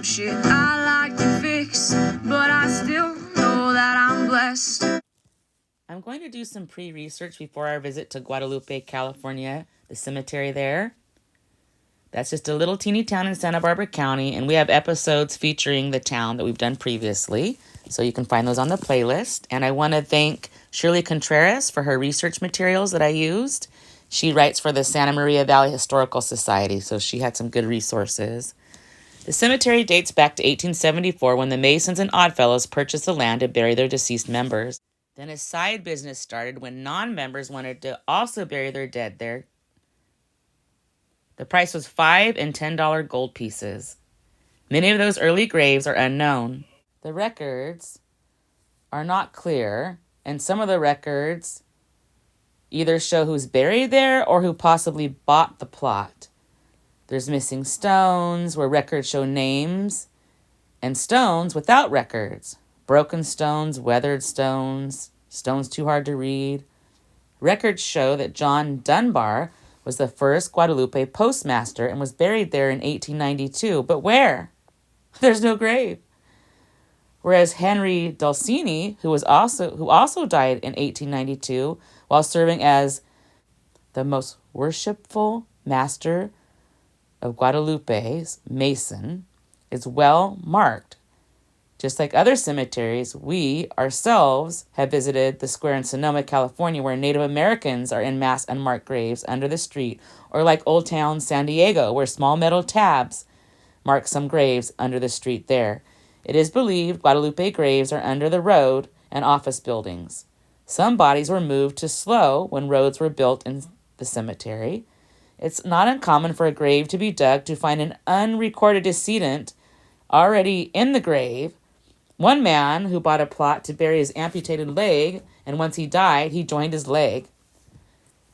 some shit I like to fix, but I still know that I'm blessed. I'm going to do some pre-research before our visit to Guadalupe, California, the cemetery there. That's just a little teeny town in Santa Barbara County, and we have episodes featuring the town that we've done previously, so you can find those on the playlist. And I want to thank Shirley Contreras for her research materials that I used. She writes for the Santa Maria Valley Historical Society, so she had some good resources. The cemetery dates back to 1874 when the Masons and Oddfellows purchased the land to bury their deceased members. Then a side business started when non-members wanted to also bury their dead there. The price was $5 and $10 gold pieces. Many of those early graves are unknown. The records are not clear, and some of the records either show who's buried there or who possibly bought the plot. There's missing stones where records show names, and stones without records. Broken stones, weathered stones, stones too hard to read. Records show that John Dunbar was the first Guadalupe postmaster and was buried there in 1892. But where? There's no grave. Whereas Henry Dulcini, who also died in 1892 while serving as the most worshipful master of Guadalupe's Mason, is well marked. Just like other cemeteries, we ourselves have visited the square in Sonoma, California, where Native Americans are in mass unmarked graves under the street, or like Old Town San Diego, where small metal tabs mark some graves under the street there. It is believed Guadalupe graves are under the road and office buildings. Some bodies were moved to Slow when roads were built in the cemetery. It's not uncommon for a grave to be dug to find an unrecorded decedent already in the grave. One man who bought a plot to bury his amputated leg, and once he died, he joined his leg.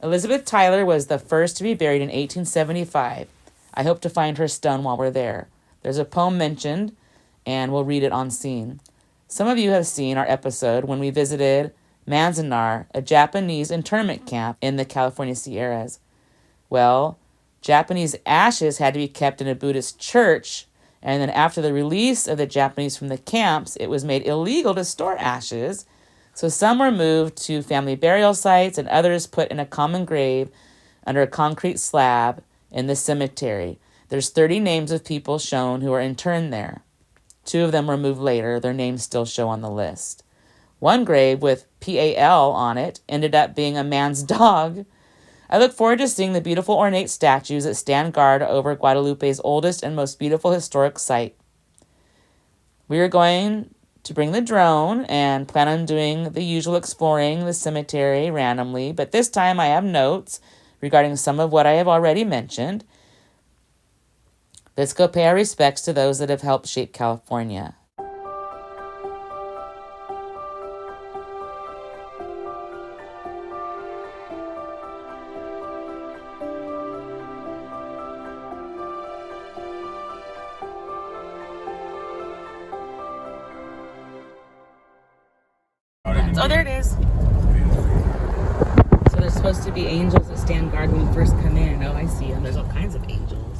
Elizabeth Tyler was the first to be buried in 1875. I hope to find her stone while we're there. There's a poem mentioned, and we'll read it on scene. Some of you have seen our episode when we visited Manzanar, a Japanese internment camp in the California Sierras. Well, Japanese ashes had to be kept in a Buddhist church, and then after the release of the Japanese from the camps, it was made illegal to store ashes. So some were moved to family burial sites and others put in a common grave under a concrete slab in the cemetery. There's 30 names of people shown who are interned there. 2 of them were moved later. Their names still show on the list. One grave with PAL on it ended up being a man's dog. I look forward to seeing the beautiful ornate statues that stand guard over Guadalupe's oldest and most beautiful historic site. We are going to bring the drone and plan on doing the usual exploring the cemetery randomly, but this time I have notes regarding some of what I have already mentioned. Let's go pay our respects to those that have helped shape California. Oh, there it is. So there's supposed to be angels that stand guard when you first come in. Oh, I see them. There's all kinds of angels.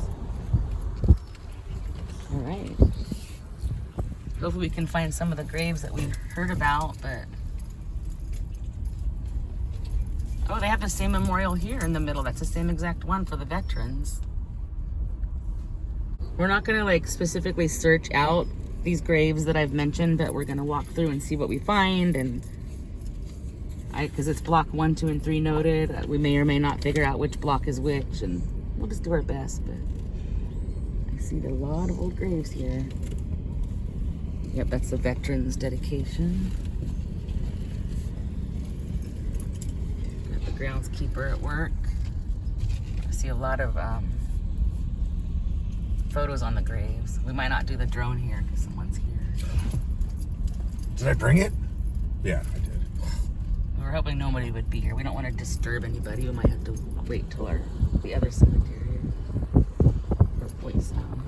All right. Hopefully we can find some of the graves that we heard about, but... Oh, they have the same memorial here in the middle. That's the same exact one for the veterans. We're not going to, specifically search out these graves that I've mentioned, but we're going to walk through and see what we find, and... because it's block 1, 2, and 3 noted. We may or may not figure out which block is which, and we'll just do our best, but I see a lot of old graves here. Yep, that's the veterans dedication. Got the groundskeeper at work. I see a lot of photos on the graves. We might not do the drone here because someone's here. Did I bring it? Yeah, I did. We're hoping nobody would be here. We don't want to disturb anybody. We might have to wait till the other cemetery or wait some.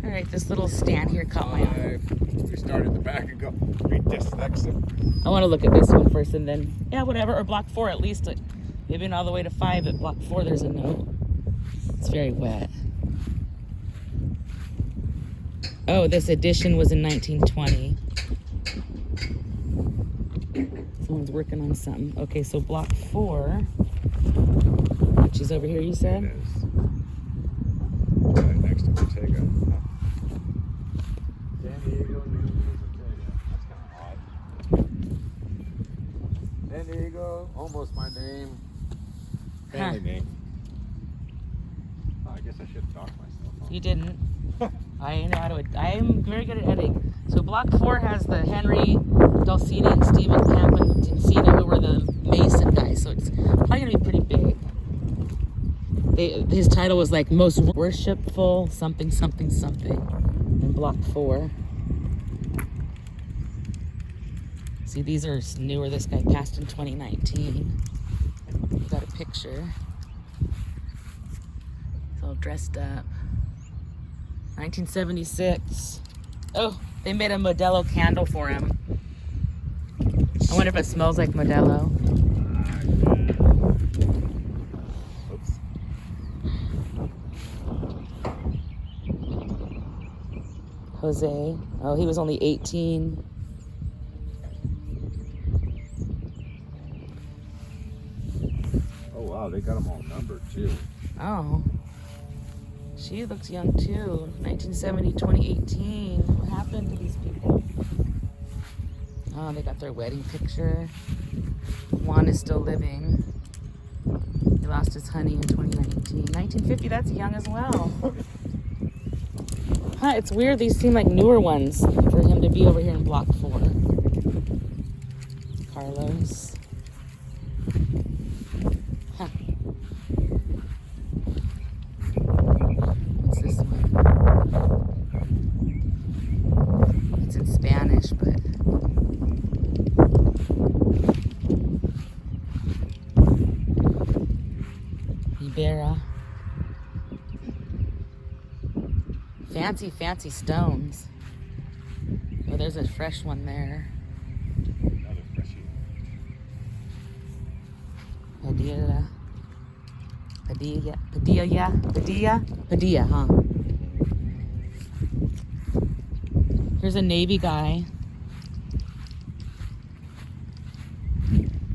All right, this little stand here caught my eye. We start at the back and go. We dyslexic. I want to look at this one first, and then whatever. Or block 4 at least. We've been all the way to 5 at block 4. There's a note. It's very wet. Oh, this addition was in 1920. Someone's working on something. Okay, so block 4, which is over here, you said? It is. Right next to Ortega. San Diego, New Ortega. That's kind of odd. San Diego, almost my name. Family name. Oh, I guess I should have talked myself. Huh? You didn't. I know how to. I am very good at editing. So block 4 has the Henry Dulcina and Stephen Campancina, who were the Mason guys. So it's probably gonna be pretty big. His title was like most worshipful something something something in block 4. See, these are newer. This guy passed in 2019. Got a picture. He's all dressed up. 1976. Oh, they made a Modelo candle for him. I wonder if it smells like Modelo. Oops. Jose. Oh, he was only 18. Oh wow, they got them all numbered too. Oh. She looks young too. 1970, 2018. What happened to these people? Oh, they got their wedding picture. Juan is still living. He lost his honey in 2019. 1950, that's young as well. Huh, it's weird. These seem like newer ones for him to be over here in block 4. Carlos. Huh. What's this one? It's in Spanish, but Ibera. Fancy, fancy stones. Oh, there's a fresh one there. Another freshie. Padilla, huh? Here's a Navy guy.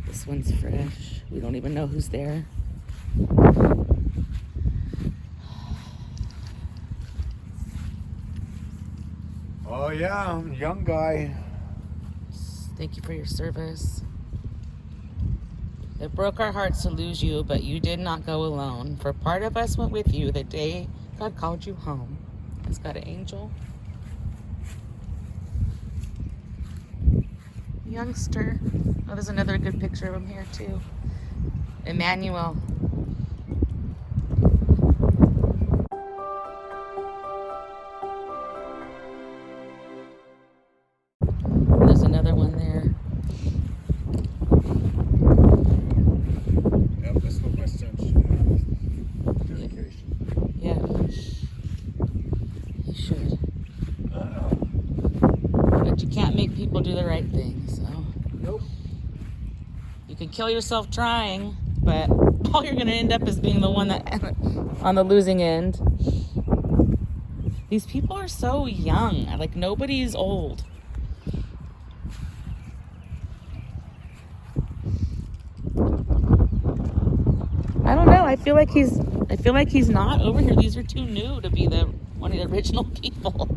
This one's fresh. We don't even know who's there. Oh yeah, I'm a young guy. Thank you for your service. It broke our hearts to lose you, but you did not go alone. For part of us went with you the day God called you home. It's got an angel. Youngster. Oh, there's another good picture of him here too. Emmanuel. There's another one there. Yep, that's what my son should have. Dedication. Yeah. He should. But you can't make people do the right thing, so. Nope. You can kill yourself trying, but all you're going to end up is being the one that on the losing end. These people are so young. Like, nobody's old. I don't know. I feel like he's not over here. These are too new to be one of the original people.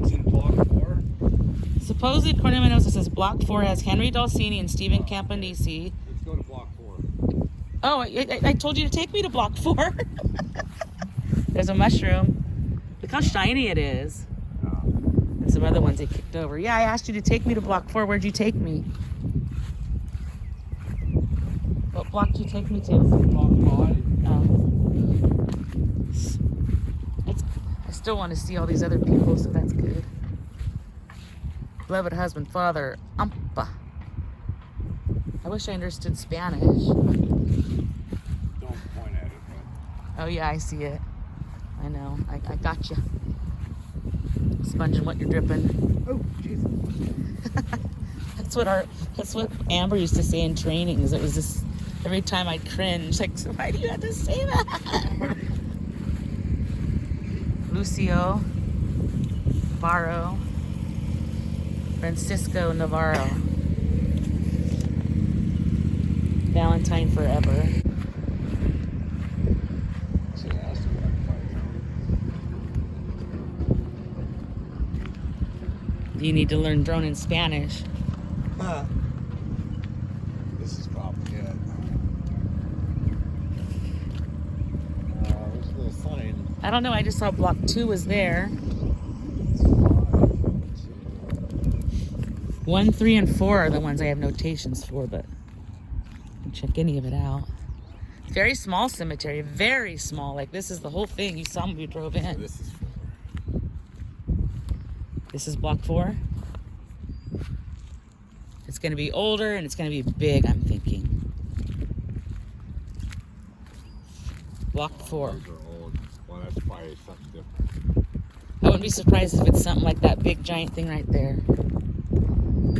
It's in block 4. Supposedly, according to my notes, it says block 4 has Henry Dulcini and Stephen Campanisi. Let's go to block 4. Oh, I told you to take me to block 4. There's a mushroom. Look how shiny it is. And some other ones they kicked over. Yeah, I asked you to take me to block 4. Where'd you take me? What block did you take me to? Block 5. Oh. I still want to see all these other people, so that's good. Beloved husband, father, Ampa. I wish I understood Spanish. Don't point at it, but Oh yeah, I see it. I know. I got you. Sponging what you're dripping. oh, Jesus. That's what Amber used to say in trainings. It was this Every time I cringe, like, so why do you have to say that? Lucio Barro, Francisco Navarro, Valentine Forever. You need to learn drone in Spanish. Huh. This is probably it. There's a little sign. I don't know, I just saw block 2 was there. 1, 3, and 4 are the ones I have notations for, but I can check any of it out. Very small cemetery, very small. Like, this is the whole thing. You saw when we drove in. This is This is block 4. It's going to be older and it's going to be big, I'm thinking. Block 4. Those are old. Well, that's probably something different. I wouldn't be surprised if it's something like that big giant thing right there.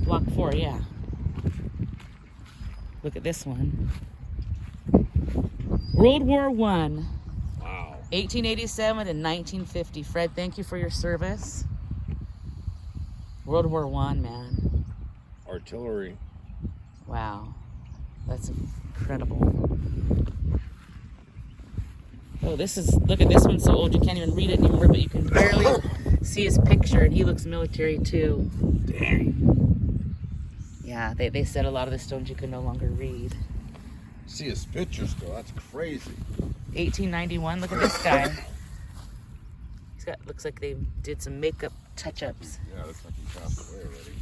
Block 4, yeah. Look at this one. World War I. Wow. 1887 and 1950. Fred, thank you for your service. World War I, man. Artillery. Wow. That's incredible. Oh, this is, look at this one, so old you can't even read it anymore, but you can barely see his picture, and he looks military too. Dang. Yeah, they said a lot of the stones you could no longer read. See his picture still. That's crazy. 1891, look at this guy. He's got, looks like they did some makeup touch-ups. Yeah, looks like he passed away already.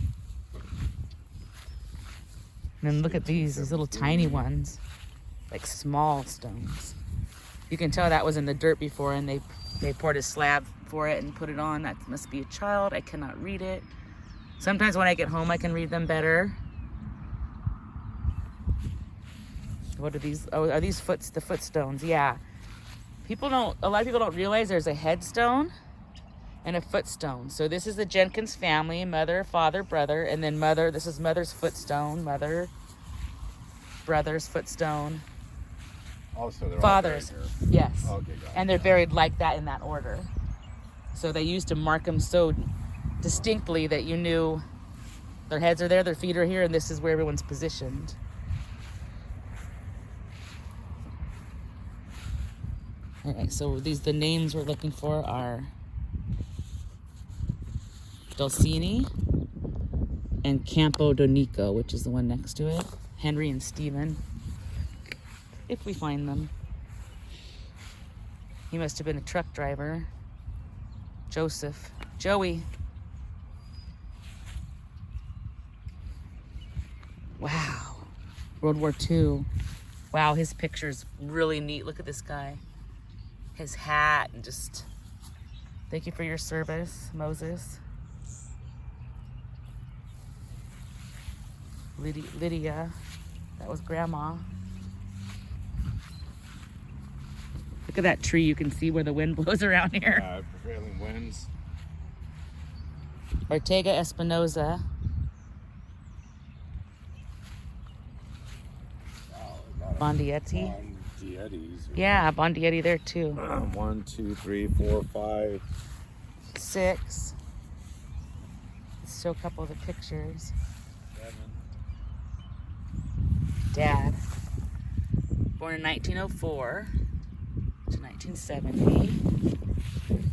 And then look at these little tiny ones, like small stones. You can tell that was in the dirt before, and they poured a slab for it and put it on. That must be a child. I cannot read it. Sometimes when I get home, I can read them better. What are these? Oh, are these the footstones? Yeah. A lot of people don't realize there's a headstone and a footstone. So this is the Jenkins family, mother, father, brother, and then mother. This is mother's footstone, mother, brother's footstone. Also, they're Fathers, all buried here. yes. Okay, got it. And they're buried like that in that order. So they used to mark them so distinctly that you knew their heads are there, their feet are here, and this is where everyone's positioned. All right, so the names we're looking for are Dulcini and Campo Donico, which is the one next to it. Henry and Stephen, if we find them. He must have been a truck driver. Joseph. Joey. Wow. World War II. Wow, his picture's really neat. Look at this guy. His hat and just... Thank you for your service, Moses. Lydia. That was Grandma. Look at that tree. You can see where the wind blows around here. Prevailing winds. Ortega Espinoza. Bondietti. Bondietis. Yeah, Bondietti there too. 1, 2, 3, 4, 5. 6. Let's show a couple of the pictures. 7. Dad. Born in 1904 to 1970.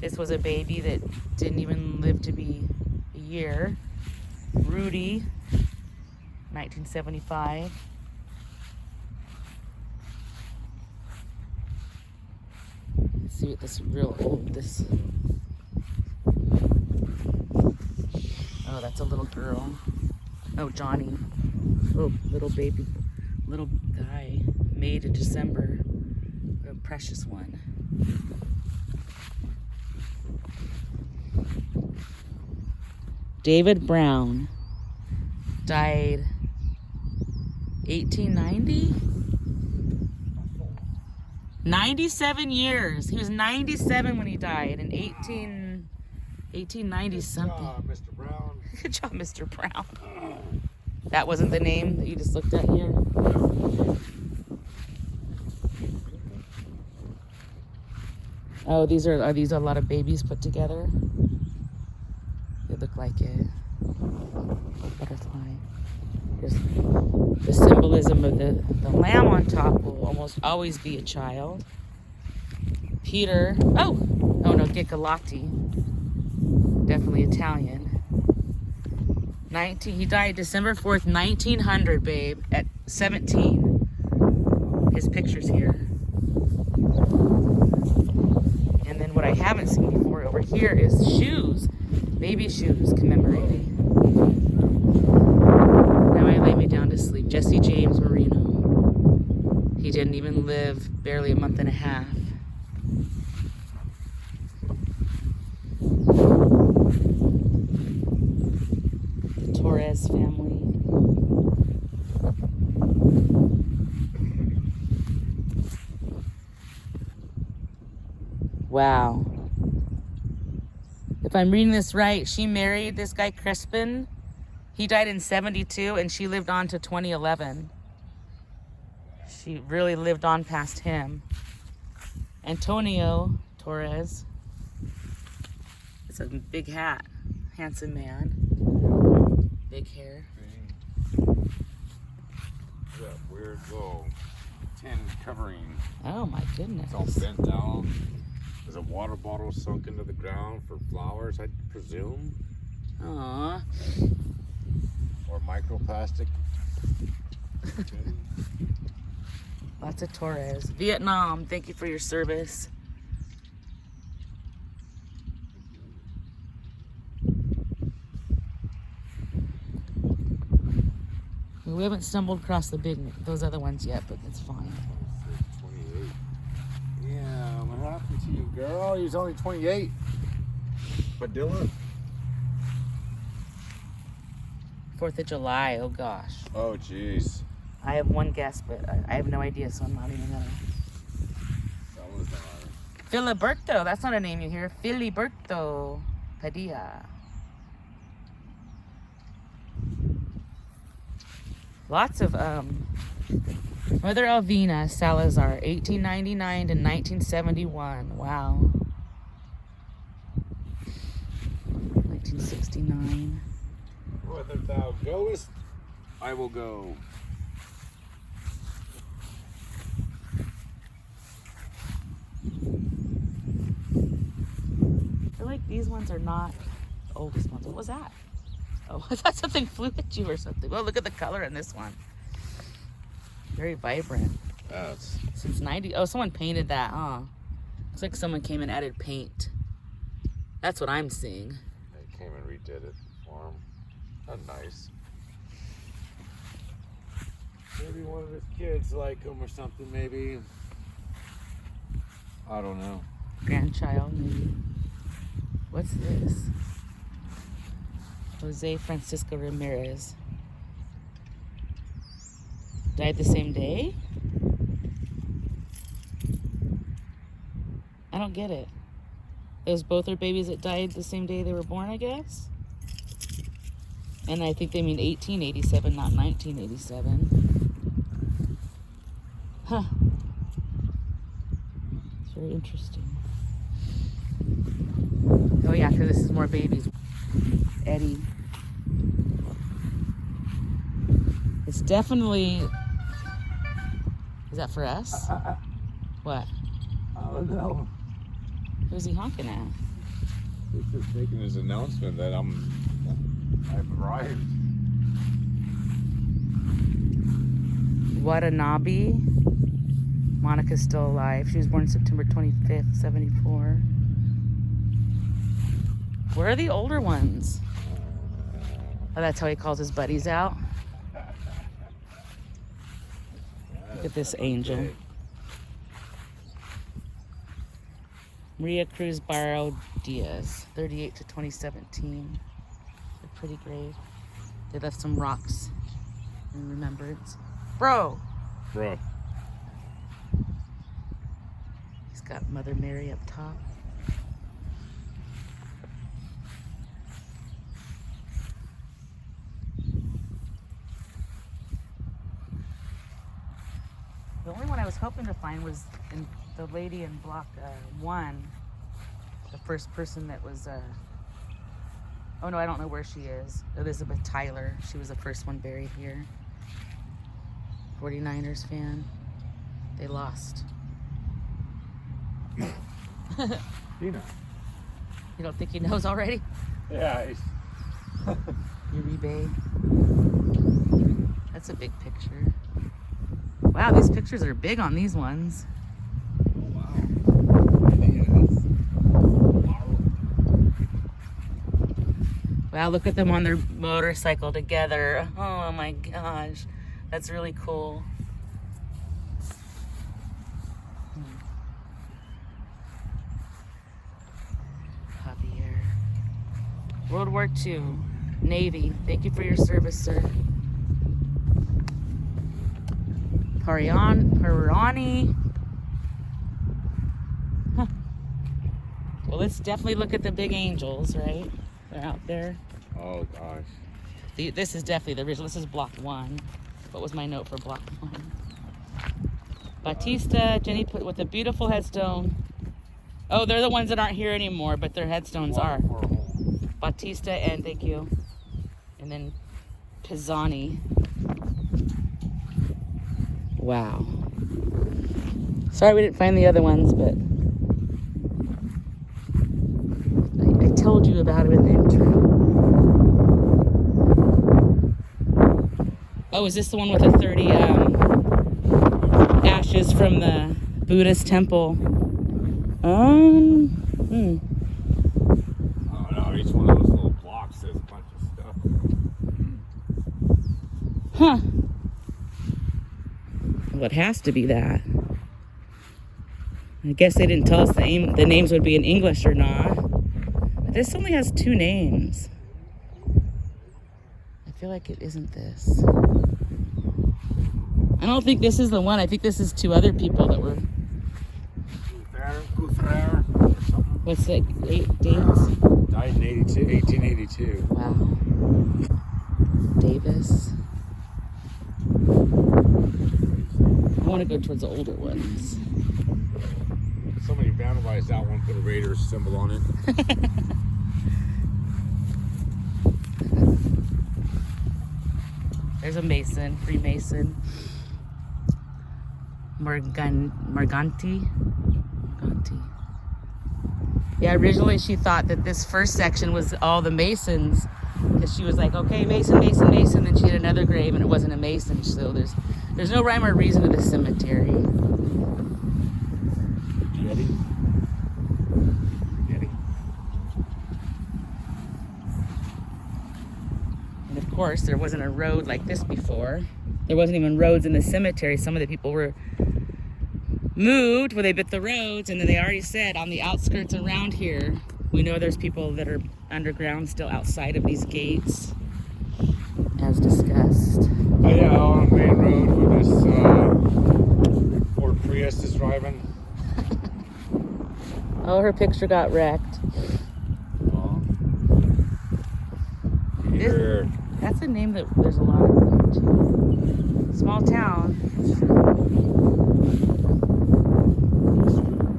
This was a baby that didn't even live to be a year. Rudy, 1975. Let's see what this real old Oh, that's a little girl. Oh, Johnny. Oh, little baby, little guy. May to December. A precious one. David Brown died 1890? 97 years. He was 97 when he died in 1890 something. Mr. Brown. Good job, Mr. Brown. That wasn't the name that you just looked at here? Oh, are these a lot of babies put together? They look like it. Butterfly. There's the symbolism of the lamb on top will almost always be a child. Peter. Oh no, Gicolati. Definitely Italian. He died December 4th, 1900, babe, at 17. His picture's here. And then what I haven't seen before over here is shoes. Baby shoes commemorating. Now I lay me down to sleep. Jesse James Marino. He didn't even live barely a month and a half. Torres family. Wow. If I'm reading this right, she married this guy Crispin. He died in 72 and she lived on to 2011. She really lived on past him. Antonio Torres. It's a big hat. Handsome man. Big hair. That weird little tin covering. Oh my goodness. It's all bent down. There's a water bottle sunk into the ground for flowers, I presume. Aww. Or microplastic. Lots of Torres. Vietnam, thank you for your service. We haven't stumbled across those other ones yet, but that's fine. 28. Yeah, what happened to you, girl? He was only 28. Padilla? 4th of July, oh gosh. Oh, jeez. I have one guess, but I have no idea, so I'm not even gonna. That was not. Filiberto, that's not a name you hear. Filiberto Padilla. Lots of, Mother Elvina Salazar, 1899 to 1971. Wow. 1969. Whither thou goest, I will go. I feel like these ones are not the oldest ones. What was that? Oh, I thought something flew at you or something. Oh, look at the color in this one. Very vibrant. That's Since 90. Oh, someone painted that, huh? Looks like someone came and added paint. That's what I'm seeing. they came and redid it for him. That's nice. Maybe one of his kids like him or something, maybe. I don't know. Grandchild, maybe. What's this? Jose Francisco Ramirez. Died the same day? I don't get it. Those both are babies that died the same day they were born, I guess? And I think they mean 1887, not 1987. Huh. It's very interesting. Oh yeah, because this is more babies. Eddie. It's definitely... Is that for us? What? I don't know. Who's he honking at? He's just making his announcement that I've arrived. Watanabe. Monica's still alive. She was born September 25th, 74. Where are the older ones? Oh, that's how he calls his buddies out. Look at this angel. Maria Cruz Barro Diaz, 38 to 2017. They're pretty great. They left some rocks in remembrance. Bro! He's got Mother Mary up top. The only one I was hoping to find was in the lady in block 1. The first person that was, oh no, I don't know where she is. Elizabeth Tyler. She was the first one buried here. 49ers fan. They lost. You don't think he knows already? Yeah. Uribe. That's a big picture. Wow, these pictures are big on these ones. Wow. Wow, look at them on their motorcycle together. Oh my gosh. That's really cool. Javier. World War II. Navy. Thank you for your service, sir. Harani. Huh. Well, let's definitely look at the big angels, right? They're out there. Oh gosh. This is definitely the original. This is block 1. What was my note for block 1? Batista, Jenny put with a beautiful headstone. Oh, they're the ones that aren't here anymore, but their headstones are. Batista and thank you. And then Pisani. Wow. Sorry we didn't find the other ones, but I told you about it in the intro. Oh, is this the one with the 30 ashes from the Buddhist temple? Oh no, each one of those little blocks says a bunch of stuff. Huh. Well, it has to be that. I guess they didn't tell us the names would be in English or not. But this only has 2 names. I feel like it isn't this. I don't think this is the one. I think this is 2 other people that were... Guthrer or something. What's the dates? Died in 1882. Wow. Davis. I want to go towards the older ones. Somebody vandalized that one, put a Raiders symbol on it. There's a Mason, Freemason. Morganti. Yeah, originally she thought that this first section was all the Masons, because she was like, okay, Mason, Mason, Mason. Then she had another grave and it wasn't a Mason. So there's no rhyme or reason to this cemetery. Yeti. And of course, there wasn't a road like this before. There wasn't even roads in the cemetery. Some of the people were moved where they bit the roads, and then they already said on the outskirts around here, we know there's people that are underground still outside of these gates, as discussed. Oh yeah, on the main road where this Ford Prius is driving. Oh, her picture got wrecked. Oh. Here. That's a name that there's a lot of. Small town.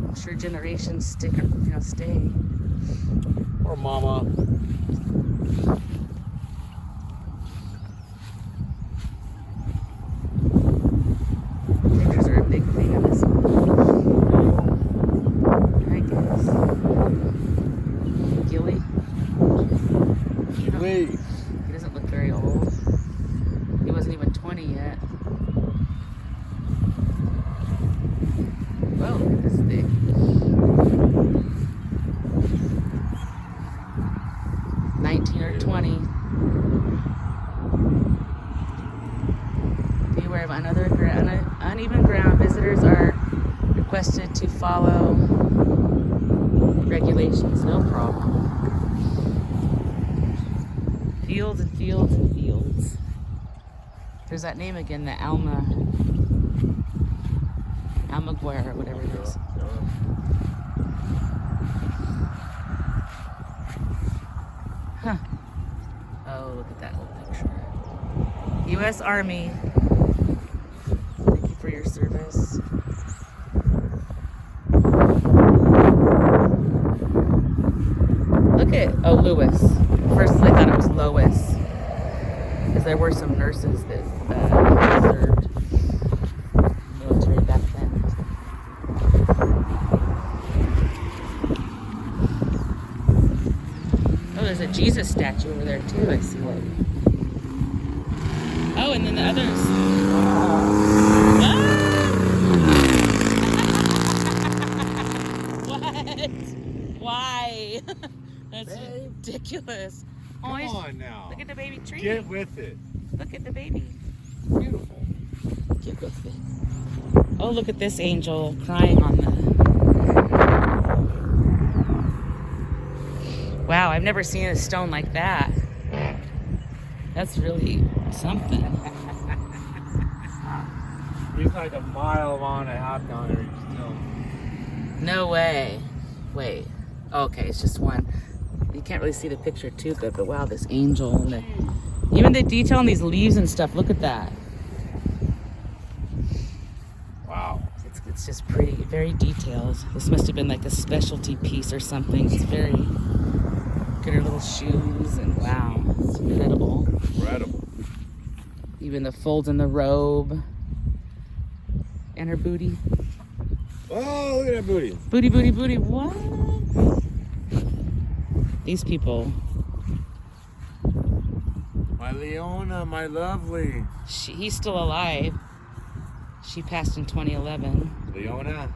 I'm sure generations stay. Or mama. Pictures are a big thing in this one. I guess. Gilly. Gilly. He doesn't look very old. He wasn't even 20 yet. Whoa, look at this thing. Or 20. Beware of uneven ground. Visitors are requested to follow regulations. No problem. Fields and fields and fields. There's that name again, the Almaguer or whatever it is. Huh. Oh, look at that whole picture. U.S. Army. Thank you for your service. Look at, oh, Lewis. First I thought it was Lois. Because there were some nurses that served military back then. Oh, there's a Jesus statue over there too, I see it. Oh, and then the others. Ah! What? Why? That's ridiculous. Come on now. Look at the baby tree. Get with it. Look at the baby. Beautiful. Get with it. Oh, look at this angel crying on the... Wow, I've never seen a stone like that. That's really something. He's like a mile and a half down there. He's still... No way. Wait. Okay, it's just one. You can't really see the picture too good, but wow, this angel and even the detail on these leaves and stuff. Look at that. Wow. It's just pretty, very detailed. This must have been like a specialty piece or something. It's very... Look at her little shoes and wow, it's incredible. Incredible. Even the folds in the robe. And her booty. Oh, look at that booty. Booty, booty, booty. What? These people. My Leona, my lovely. He's still alive. She passed in 2011. Leona?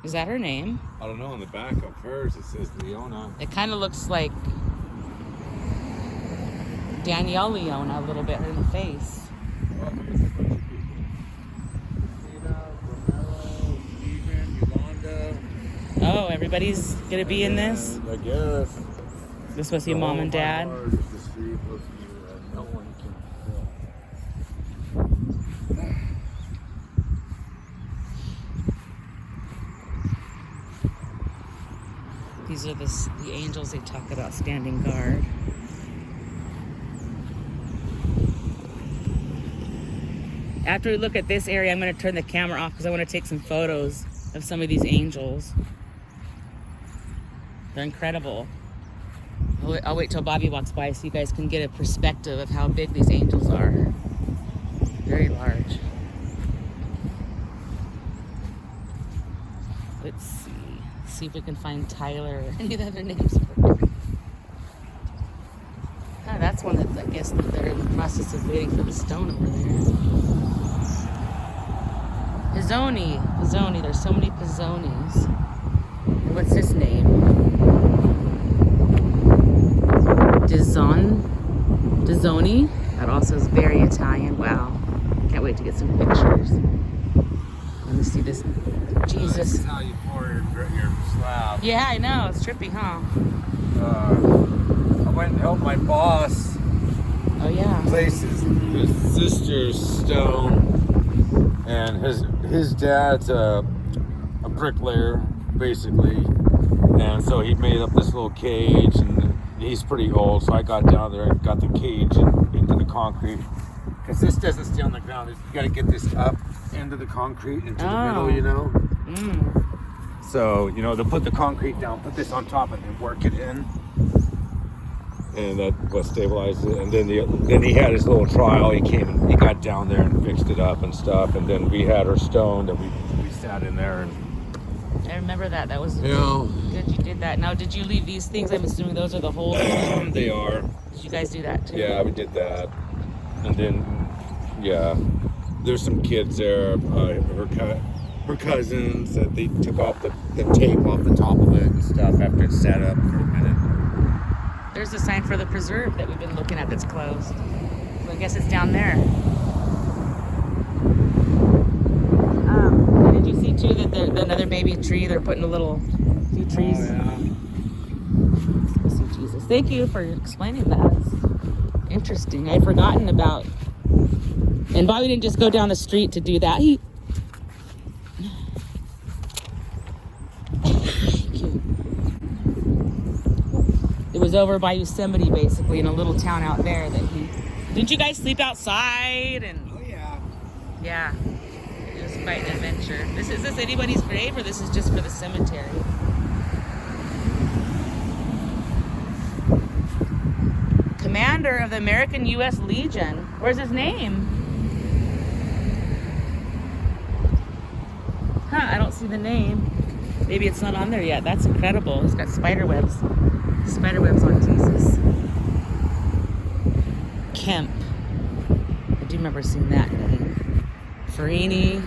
Is that her name? I don't know, on the back of hers it says Leona. It kind of looks like Danielle Leona a little bit in the face. Oh, there's a bunch of people. Livin, Uganda. Oh, everybody's gonna be in this? I guess. This must be mom and dad. The street looks no one can fill. These are the angels they talk about standing guard. After we look at this area, I'm going to turn the camera off because I want to take some photos of some of these angels. They're incredible. I'll wait till Bobby walks by so you guys can get a perspective of how big these angels are. Very large. Let's see if we can find Tyler or any other names for him. Oh, that's one that I guess that they're in the process of waiting for the stone over there. Pizzoni. There's so many Pizzonis. What's his name? Dizzoni. That also is very Italian. Wow. Can't wait to get some pictures. Let me see this. Jesus. This is how you pour your slab. Yeah, I know. It's trippy, huh? I went and helped my boss Oh, yeah. place his sister's stone, and his dad's a bricklayer, basically, and so he made up this little cage, and he's pretty old, so I got down there and got the cage into the concrete, because this doesn't stay on the ground. You got to get this up into the concrete, into the middle, you know? So, you know, they'll put the concrete down, put this on top, and then work it in. And that was stabilized it. And then he had his little trial. He came and he got down there and fixed it up and stuff. And then we had our stone that we sat in there. And I remember that. That was know, good you did that. Now, did you leave these things? I'm assuming those are the holes. they are. Did you guys do that too? Yeah, we did that. And then, yeah, there's some kids there. Her cousins that they took off the tape off the top of it and stuff after it's set up for a minute. There's a sign for the preserve that we've been looking at that's closed. So I guess it's down there. Did you see too that another baby tree? They're putting a few trees. Oh, yeah. Let's see, Jesus. Thank you for explaining that. It's interesting. I'd forgotten about. And Bobby didn't just go down the street to do that. It was over by Yosemite, basically, in a little town out there that he... Didn't you guys sleep outside? Oh, yeah. Yeah. It was quite an adventure. Is this anybody's grave, or this is just for the cemetery? commander of the American U.S. Legion. Where's his name? Huh, I don't see the name. Maybe it's not on there yet. That's incredible. He's got spider webs. Spider webs on Jesus. Kemp. I do remember seeing that name. Farini.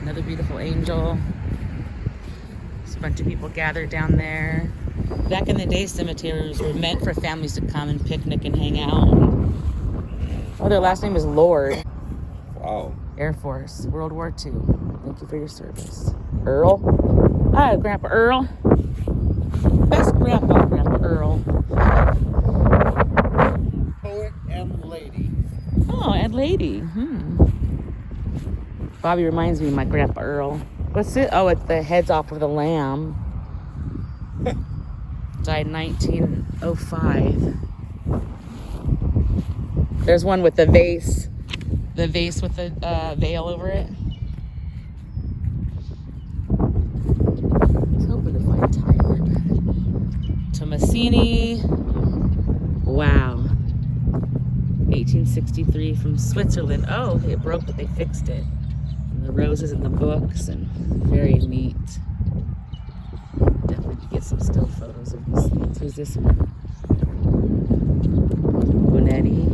Another beautiful angel. There's a bunch of people gathered down there. Back in the day, cemeteries were meant for families to come and picnic and hang out. Oh, their last name is Lord. Wow. Air Force, World War II. Thank you for your service. Earl? Hi, Grandpa Earl. Best grandpa, Grandpa Earl. Poet and lady. Oh, and lady. Bobby reminds me of my Grandpa Earl. What's it? Oh, it's the heads off of the lamb. Died in 1905. There's one with the vase. The vase with the veil over it. I was hoping to find Tyler. Tomasini. Wow. 1863 from Switzerland. Oh, it broke, but they fixed it. And the roses and the books, and very neat. Definitely could get some still photos of these things. Who's this one? Bonetti.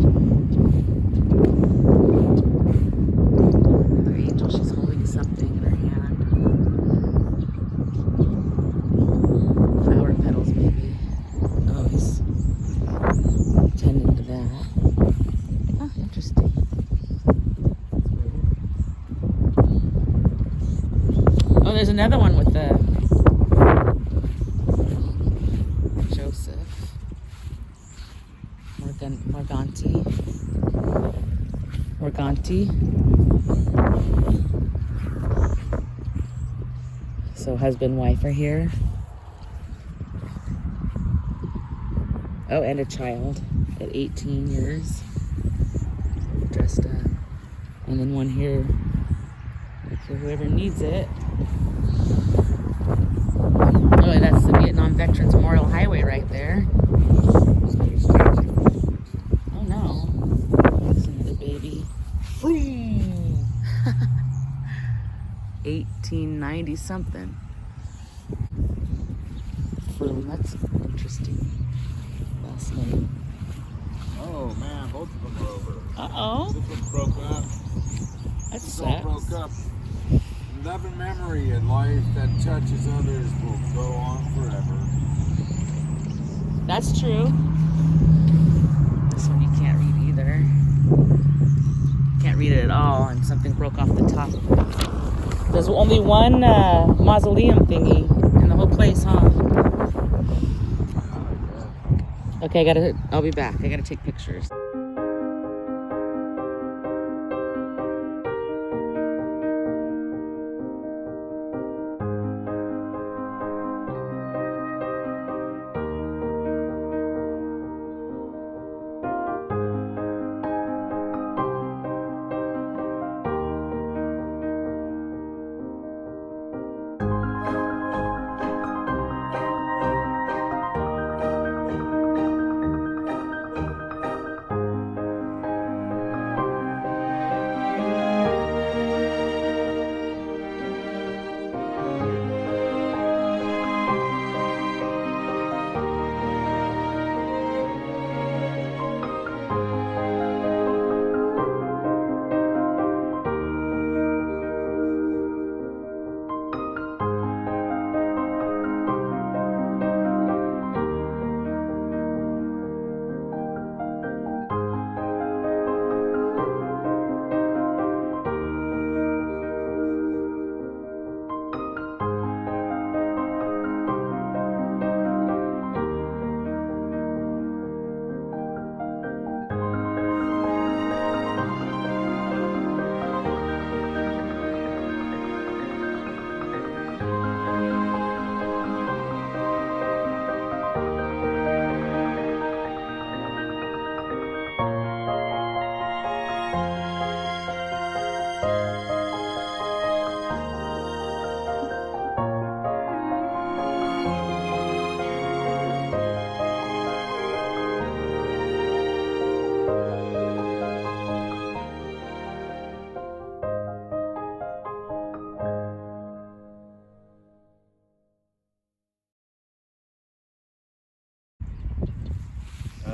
Another angel. She's holding something in her hand. Flower petals, maybe. Oh, he's tending to that. Oh, interesting. Oh, there's another one with the Joseph. Morganti. So husband, wife are here. Oh, and a child at 18 years. Dressed up. And then one here, like for whoever needs it. Oh, that's the Vietnam Veterans Memorial Highway right there. Oh no. There's another baby. 1890 something. That's interesting. Last name. Oh man, both of them are over. Uh-oh. This one broke up. That This all broke sucks. up. Love and memory in life that touches others will go on forever. That's true. This one you can't read either. Can't read it at all, and something broke off the top. There's only one mausoleum thingy in the whole place, huh? Okay, I'll be back. I gotta take pictures.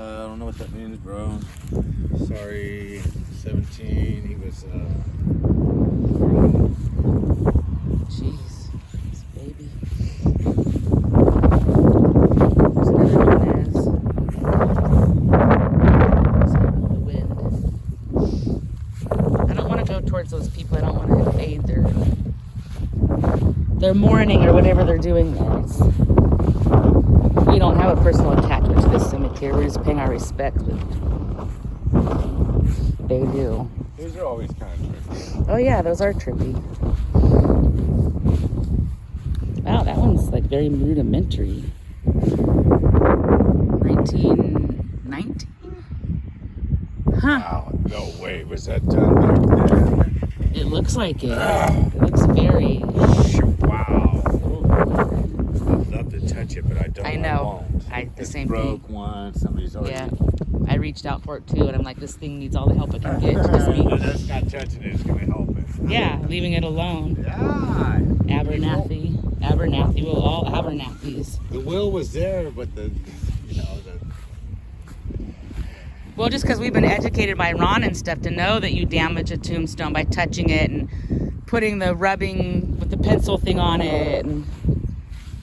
I don't know what that means, bro. Sorry, 17. He was. Jeez, this baby. There's another Nunez. Sorry about the wind. I don't want to go towards those people. I don't want to invade their mourning or whatever they're doing there. We don't have a personal attachment to this cemetery. We're just paying our respects, but they do. Those are always kind of tricky. Oh yeah, those are trippy. Wow, that one's like very rudimentary. 1919? Huh. Wow, no way. Was that done back then? It looks like it. It looks very... Wow. I'd love to touch it, but I don't. I know. won't. The It's same broke thing. one. Somebody's already. Yeah. I reached out for it too, and I'm like, this thing needs all the help it can get. Just me. That's not touching it. It's going to help it. Yeah, leaving it alone. Yeah. Abernathy. Abernathy. Well, all Abernathys. The will was there, but the. Well, just because we've been educated by Ron and stuff to know that you damage a tombstone by touching it and putting the rubbing with the pencil thing on it, and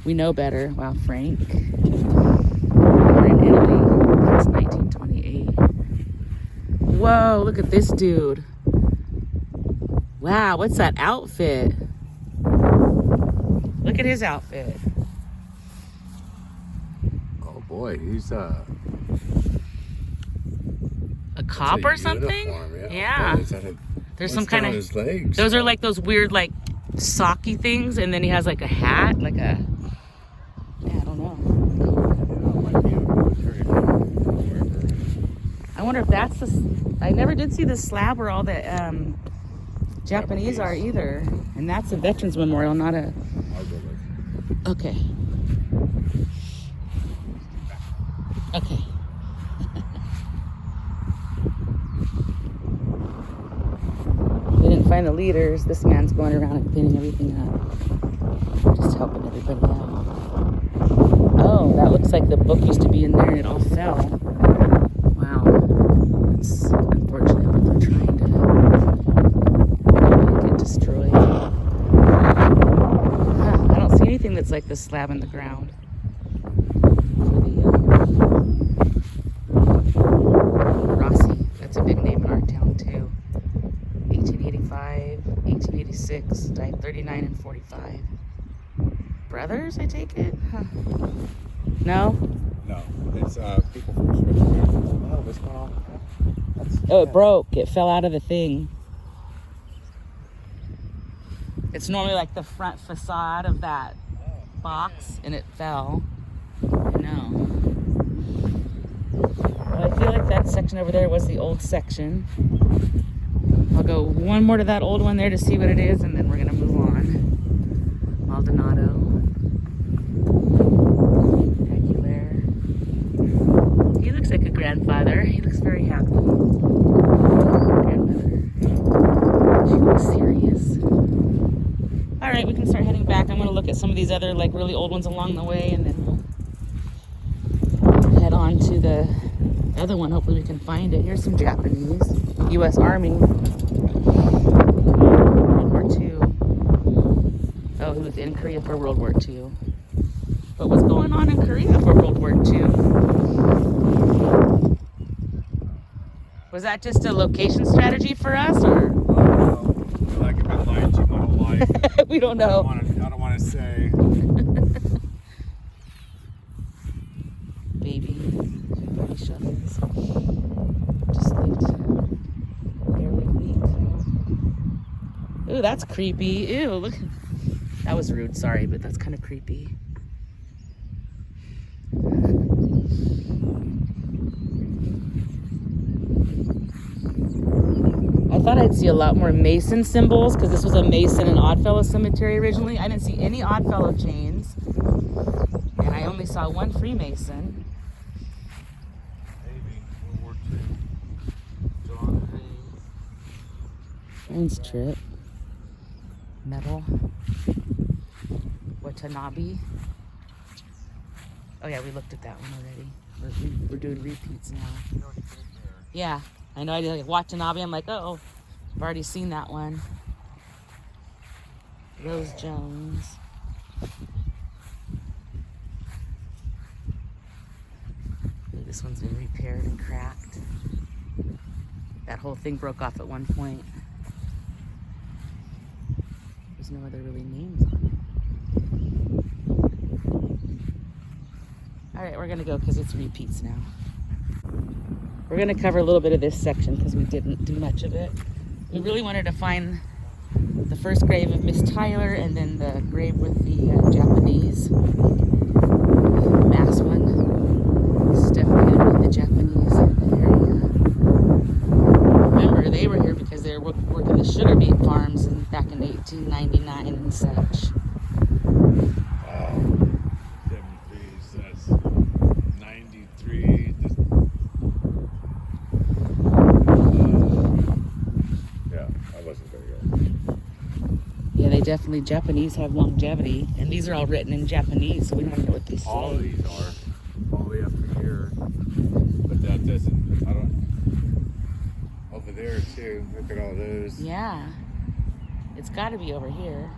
we know better. Wow, Frank. We're in Italy. That's 1928. Whoa, look at this dude. Wow, what's that outfit? Look at his outfit. Oh boy, he's A cop or something? Yeah. There's some kind of his legs. Those are like those weird like socky things, and then he has like a hat, like a I don't know. I wonder if that's the. I never did see the slab where all the Japanese are either, and that's a Veterans Memorial, not a. Okay. Okay. We didn't find the leaders. This man's going around and cleaning everything up. Just helping everybody out. Oh, that looks like the book used to be in there and it all fell. Wow. That's unfortunately what they're trying to get destroyed. Huh, I don't see anything that's like the slab in the ground. Rossi, that's a big name in our town too. 1885, 1886, died 39 and 45. Brothers, I take it? Huh. No? No, it's people from Switzerland. Oh, what's going on? Oh, it broke. It fell out of the thing. It's normally like the front facade of that box, and it fell. I know. Well, I feel like that section over there was the old section. I'll go one more to that old one there to see what it is, and then we're going to move on. Maldonado. Aguilera. He looks like a grandfather. He looks very happy. Grandmother. She looks serious. All right, we can start heading back. I'm going to look at some of these other like really old ones along the way, and then we'll head on to the other one. Hopefully we can find it. Here's some Japanese. U.S. Army. World War II. Oh, he was in Korea for World War II. What was going on in Korea for World War II? Was that just a location strategy for us, or? Like I've been lying to you my whole life. We don't know. I don't want to say. Baby shovels. Just lived barely a week. Ooh, that's creepy. Ew, look. That was rude, sorry, but that's kind of creepy. I thought I'd see a lot more Mason symbols because this was a Mason and Oddfellow cemetery originally. I didn't see any Oddfellow chains, and I only saw one Freemason. Maybe World War II. John Hayes. Owens Trip. Metal. Watanabe. Oh yeah, we looked at that one already. We're doing repeats now. Yeah, I know. I did like watching Abby. I'm like, oh, I've already seen that one. Rose Jones. This one's been repaired and cracked. That whole thing broke off at one point. There's no other really names on it. All right, we're gonna go because it's repeats now. We're gonna cover a little bit of this section because we didn't do much of it. We really wanted to find the first grave of Miss Tyler and then the grave with the Japanese mass one. This is definitely gonna be the Japanese area. Remember, they were here because they were working the sugar beet farms back in 1899 and such. Wow. 73, so that's 93. Yeah, I wasn't very old. Yeah, they definitely, Japanese have longevity. And these are all written in Japanese, so we don't know what they say. All of these are. All the way up to here. But that doesn't, I don't, over there too. Look at all those. Yeah. It's got to be over here.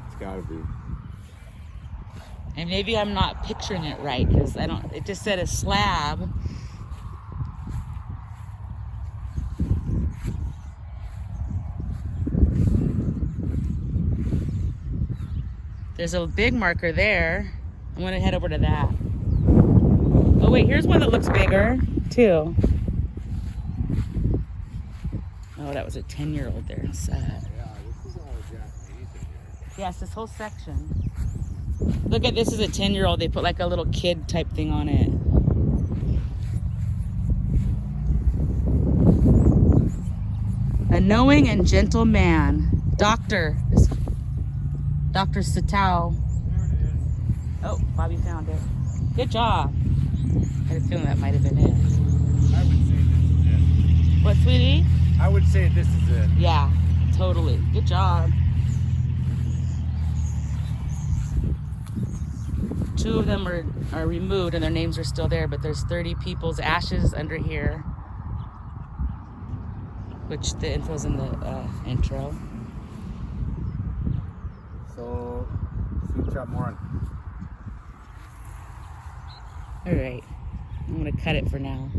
It's gotta be. And maybe I'm not picturing it right because it just said a slab. There's a big marker there. I'm gonna head over to that. Oh wait, here's one that looks bigger too. Oh, that was a 10-year-old there inside. Yeah, this is all Japanese in here. Yes, this whole section. Look at this is a 10-year-old. They put like a little kid type thing on it. A knowing and gentle man. Dr. Satao. There it is. Oh, Bobby found it. Good job. I had a feeling that might have been it. I would say this is it. What, sweetie? I would say this is it. Yeah, totally. Good job. Two of them are removed and their names are still there, but there's 30 people's ashes under here, which the info's in the intro. So, feature more. All right, I'm gonna cut it for now.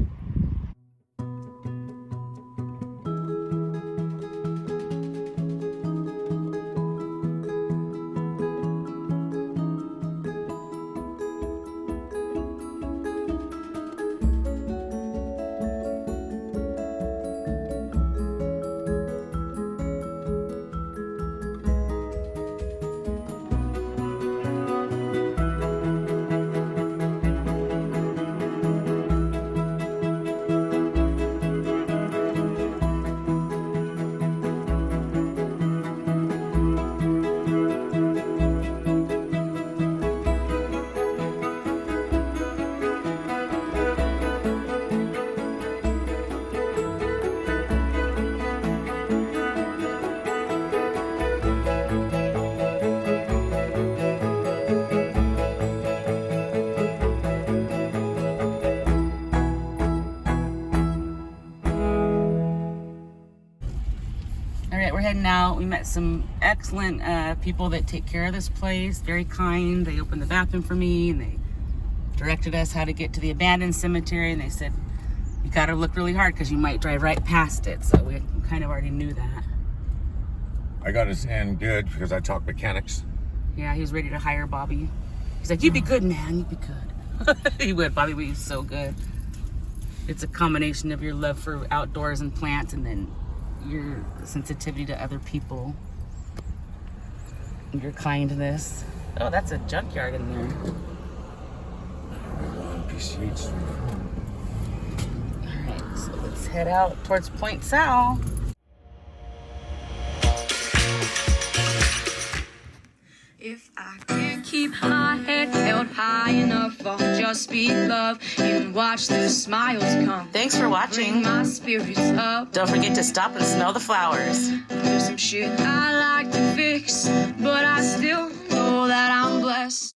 We're heading out. We met some excellent people that take care of this place. Very kind. They opened the bathroom for me and they directed us how to get to the abandoned cemetery. And they said, you got to look really hard because you might drive right past it. So we kind of already knew that. I got his end good because I talk mechanics. Yeah, he was ready to hire Bobby. He's like, you'd be good, man. You'd be good. He would. Bobby would be so good. It's a combination of your love for outdoors and plants and then your sensitivity to other people, your kindness. Oh, that's a junkyard in there. PCH. All right, so let's head out towards Point Sal. If I can't keep my head held high enough, I'll just speak love and watch the smiles come. Thanks for Bring watching. my spirits up. Don't forget to stop and smell the flowers. There's some shit I like to fix, but I still know that I'm blessed.